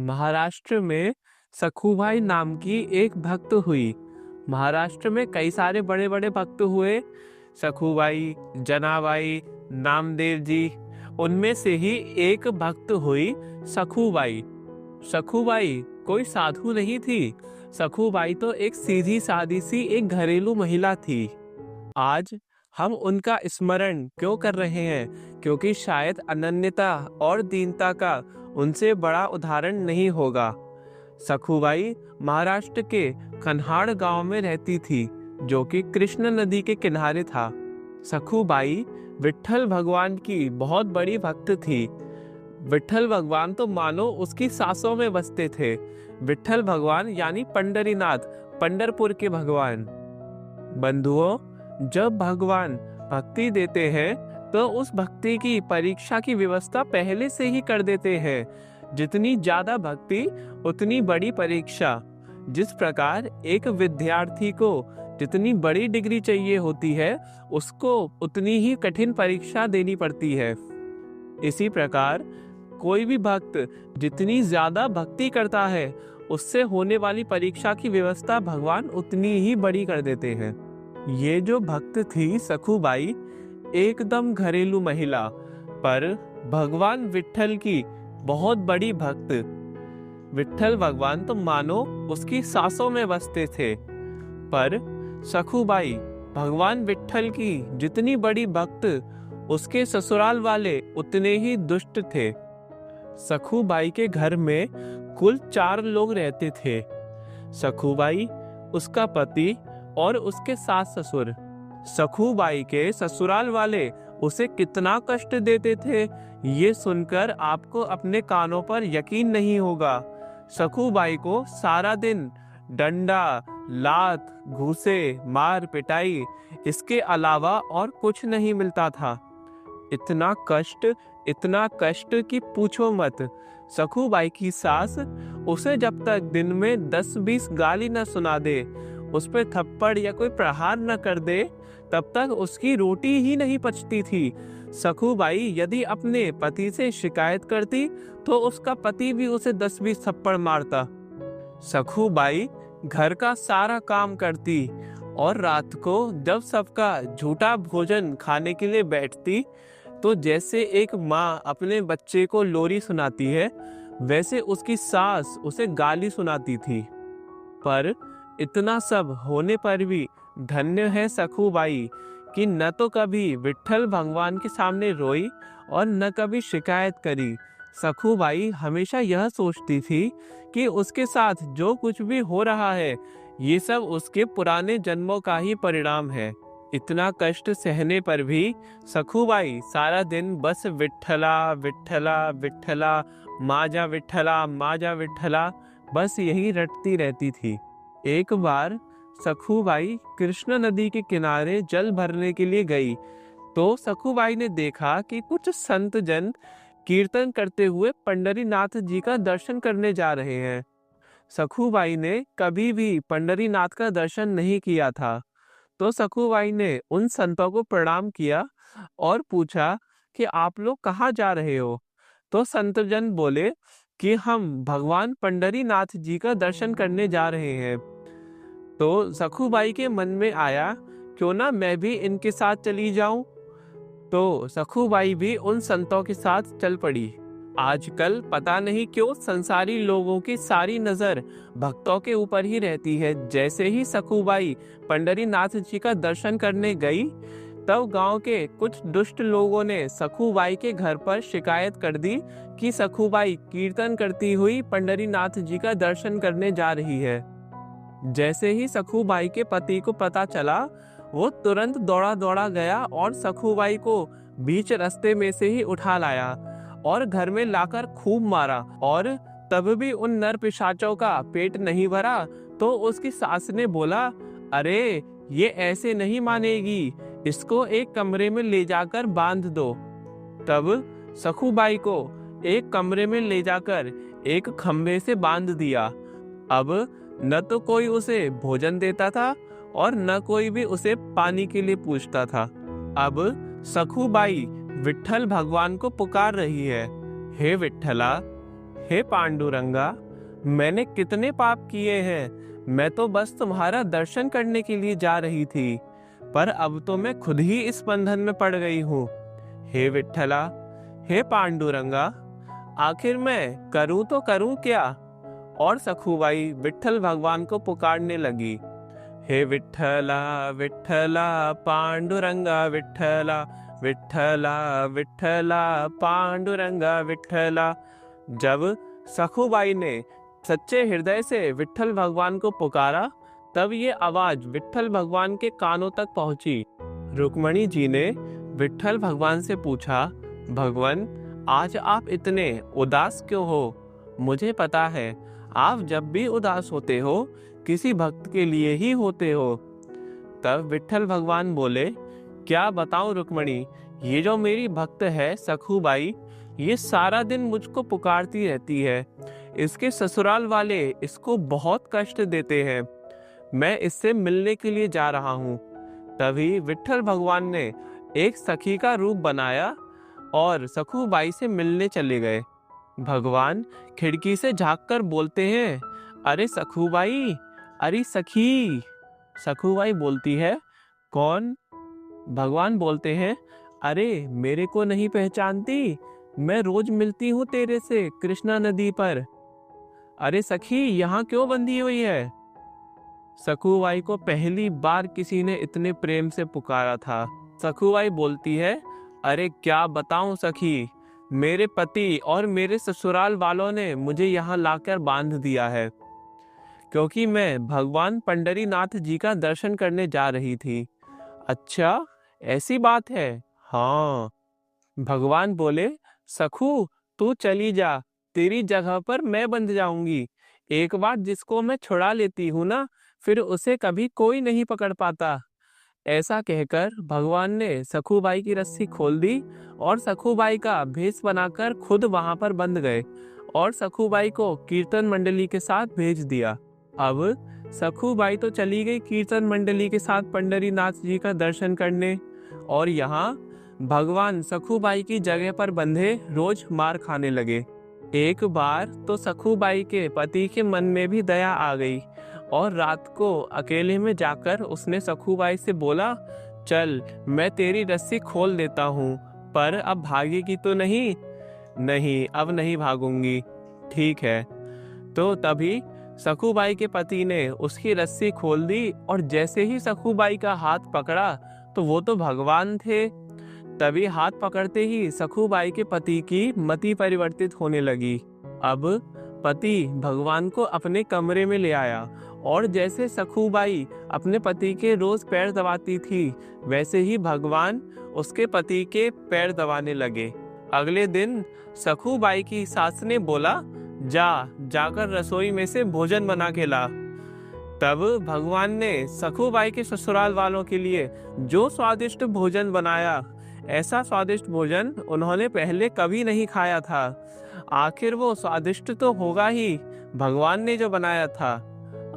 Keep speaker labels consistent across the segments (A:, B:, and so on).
A: महाराष्ट्र में सखूबाई नाम की एक भक्त हुई। महाराष्ट्र में कई सारे बड़े बड़े भक्त हुए, सखूबाई, जनाबाई, नामदेव जी। उनमें से ही एक भक्त हुई सखूबाई। सखूबाई कोई साधु नहीं थी। सखूबाई तो एक सीधी सादी सी एक घरेलू महिला थी। आज हम उनका स्मरण क्यों कर रहे हैं? क्योंकि शायद अनन्यता और दीनता का उनसे बड़ा उदाहरण नहीं होगा। सखूबाई महाराष्ट्र के कन्हाड़ गांव में रहती थी, जो कि कृष्ण नदी के किनारे था। सखूबाई विट्ठल भगवान की बहुत बड़ी भक्त थी। विट्ठल भगवान तो मानो उसकी सांसों में बसते थे। विट्ठल भगवान यानी पंढरीनाथ, पंढरपुर के भगवान। बंधुओं, जब भगवान भक्ति देते हैं तो उस भक्ति की परीक्षा की व्यवस्था पहले से ही कर देते हैं। जितनी ज्यादा भक्ति उतनी बड़ी परीक्षा। जिस प्रकार एक विद्यार्थी को जितनी बड़ी डिग्री चाहिए होती है, उसको उतनी ही कठिन परीक्षा देनी पड़ती है। इसी प्रकार कोई भी भक्त जितनी ज्यादा भक्ति करता है, उससे होने वाली परीक्षा की व्यवस्था भगवान उतनी ही बड़ी कर देते हैं। ये जो भक्त थी सखूबाई, एकदम घरेलू महिला, पर भगवान विट्ठल की बहुत बड़ी भक्त। विट्ठल भगवान तो मानो उसकी सांसों में बसते थे। पर सखूबाई भगवान विट्ठल की जितनी बड़ी भक्त, उसके ससुराल वाले उतने ही दुष्ट थे। सखूबाई के घर में कुल 4 लोग रहते थे। सखूबाई, उसका पति और उसके सास ससुर। सखूबाई के ससुराल वाले उसे कितना कष्ट देते थे, ये सुनकर आपको अपने कानों पर यकीन नहीं होगा। सखूबाई को सारा दिन डंडा, लात, घूसे, मार पिटाई, इसके अलावा और कुछ नहीं मिलता था। इतना कष्ट कि पूछो मत। सखूबाई की सास उसे जब तक दिन में 10-20 गाली न सुना दे, उस पे थप्पड़ या कोई प्रहार न कर दे, तब तक उसकी रोटी ही नहीं पचती थी। सखूबाई यदि अपने पति से शिकायत करती तो उसका पति भी उसे 10-20 थप्पड़ मारता। सखूबाई घर का सारा काम करती और रात को जब सबका झूठा भोजन खाने के लिए बैठती, तो जैसे एक माँ अपने बच्चे को लोरी सुनाती है, वैसे उसकी सास उसे गाली सुनाती थी। पर इतना सब होने पर भी धन्य है सखूबाई कि न तो कभी विट्ठल भगवान के सामने रोई और न कभी शिकायत करी। सखूबाई हमेशा यह सोचती थी कि उसके साथ जो कुछ भी हो रहा है, ये सब उसके पुराने जन्मों का ही परिणाम है। इतना कष्ट सहने पर भी सखूबाई सारा दिन बस विट्ठला विट्ठला विट्ठला, माजा विट्ठला माजा विट्ठला, बस यही रटती रहती थी। एक बार सखूबाई कृष्ण नदी के किनारे जल भरने के लिए गई, तो सखूबाई ने देखा कि कुछ संत जन कीर्तन करते हुए पंढरीनाथ जी का दर्शन करने जा रहे हैं। सखूबाई ने कभी भी पंढरीनाथ का दर्शन नहीं किया था, तो सखूबाई ने उन संतों को प्रणाम किया और पूछा कि आप लोग कहाँ जा रहे हो? तो संतजन बोले कि हम भगवान पंढरीनाथ जी का दर्शन करने जा रहे हैं। तो सखूबाई के मन में आया, क्यों ना मैं भी इनके साथ चली जाऊं। तो सखूबाई भी उन संतों के साथ चल पड़ी। आजकल पता नहीं क्यों संसारी लोगों की सारी नजर भक्तों के ऊपर ही रहती है। जैसे ही सखूबाई पंढरीनाथ जी का दर्शन करने गई, तब गांव के कुछ दुष्ट लोगों ने सखूबाई के घर पर शिकायत कर दी कि सखूबाई कीर्तन करती हुई पंढरीनाथ जी का दर्शन करने जा रही है। जैसे ही सखूबाई के पति को पता चला, वो तुरंत दौड़ा दौड़ा गया और सखूबाई को बीच रास्ते में से ही उठा लाया और घर में लाकर खूब मारा। और तब भी उन नर पिशाचों का पेट नहीं भरा, तो उसकी सास ने बोला, अरे ये ऐसे नहीं मानेगी, इसको एक कमरे में ले जाकर बांध दो। तब सखूबाई को एक कमरे में ले जाकर एक खंभे से बांध दिया। अब न तो कोई उसे भोजन देता था और न कोई भी उसे पानी के लिए पूछता था। अब सखूबाई विट्ठल भगवान को पुकार रही है, हे विट्ठला, हे पांडुरंगा, मैंने कितने पाप किए हैं। मैं तो बस तुम्हारा दर्शन करने के लिए जा रही थी, पर अब तो मैं खुद ही इस बंधन में पड़ गई हूँ। हे विठ्ठला, हे पांडुरंगा, आखिर मैं करूँ तो करूँ क्या। और सखूबाई विठ्ठल भगवान को पुकारने लगी, हे विठ्ठला विठ्ठला पांडुरंगा विठ्ठला, विठ्ठला विठ्ठला पांडुरंगा विठ्ठला। जब सखूबाई ने सच्चे हृदय से विठ्ठल भगवान को पुकारा, तब ये आवाज विठ्ठल भगवान के कानों तक पहुंची। रुक्मणी जी ने विठ्ठल भगवान से पूछा, भगवान, आज आप इतने उदास क्यों हो। मुझे पता है आप जब भी उदास होते हो किसी भक्त के लिए ही होते हो। तब विठ्ठल भगवान बोले, क्या बताऊं रुक्मणी, ये जो मेरी भक्त है सखूबाई, ये सारा दिन मुझको पुकारती रहती है। इसके ससुराल वाले इसको बहुत कष्ट देते हैं। मैं इससे मिलने के लिए जा रहा हूँ। तभी विठ्ठल भगवान ने एक सखी का रूप बनाया और सखूबाई से मिलने चले गए। भगवान खिड़की से झांककर बोलते हैं, अरे सखूबाई, अरे सखी। सखूबाई बोलती है, कौन। भगवान बोलते हैं, अरे मेरे को नहीं पहचानती, मैं रोज मिलती हूँ तेरे से कृष्णा नदी पर। अरे सखी, यहाँ क्यों बंधी हुई है। सखूबाई को पहली बार किसी ने इतने प्रेम से पुकारा था। सखूबाई बोलती है, अरे क्या बताऊं सखी, मेरे पति और मेरे ससुराल वालों ने मुझे यहाँ लाकर बांध दिया है, क्योंकि मैं भगवान पंडरीनाथ जी का दर्शन करने जा रही थी। अच्छा, ऐसी बात है। हाँ। भगवान बोले, सखू तू चली जा, तेरी जगह पर मैं बंध जाऊंगी। एक बार जिसको मैं छुड़ा लेती हूँ ना, फिर उसे कभी कोई नहीं पकड़ पाता। ऐसा कहकर भगवान ने सखूबाई की रस्सी खोल दी और सखूबाई का भेष बनाकर खुद वहां पर बंध गए और सखूबाई को कीर्तन मंडली के साथ भेज दिया। अब सखूबाई तो चली गई कीर्तन मंडली के साथ पंडरीनाथ जी का दर्शन करने, और यहाँ भगवान सखूबाई की जगह पर बंधे रोज मार खाने लगे। एक बार तो सखूबाई के पति के मन में भी दया आ गई और रात को अकेले में जाकर उसने सखूबाई से बोला, चल मैं तेरी रस्सी खोल देता हूँ, पर अब भागेगी तो नहीं। नहीं, अब नहीं भागूंगी। ठीक है। तो तभी सखूबाई के पति ने उसकी रस्सी खोल दी और जैसे ही सखूबाई का हाथ पकड़ा तो वो तो भगवान थे। तभी हाथ पकड़ते ही सखूबाई के पति की मति परिवर्तित होने लगी। अब पति भगवान को अपने कमरे में ले आया और जैसे सखूबाई अपने पति के रोज पैर दबाती थी, वैसे ही भगवान उसके पति के पैर दबाने लगे। अगले दिन सखूबाई की सास ने बोला, जाकर रसोई में से भोजन बना के ला। तब भगवान ने सखूबाई के ससुराल वालों के लिए जो स्वादिष्ट भोजन बनाया, ऐसा स्वादिष्ट भोजन उन्होंने पहले कभी नहीं खाया था। आखिर वो स्वादिष्ट तो होगा ही, भगवान ने जो बनाया था।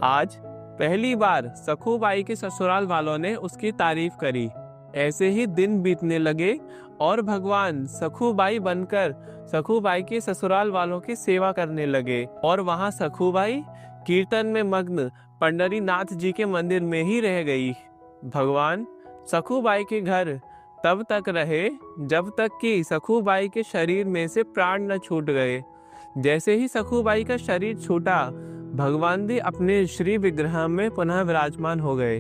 A: आज पहली बार सखूबाई के ससुराल वालों ने उसकी तारीफ करी। ऐसे ही दिन बीतने लगे और भगवान सखूबाई बनकर सखूबाई के ससुराल वालों की सेवा करने लगे और वहां सखूबाई कीर्तन में मग्न पंडरीनाथ जी के मंदिर में ही रह गई। भगवान सखूबाई के घर तब तक रहे जब तक कि सखूबाई के शरीर में से प्राण न छूट गए। जैसे ही सखूबाई का शरीर छूटा, भगवान भी अपने श्री विग्रह में पुनः विराजमान हो गए।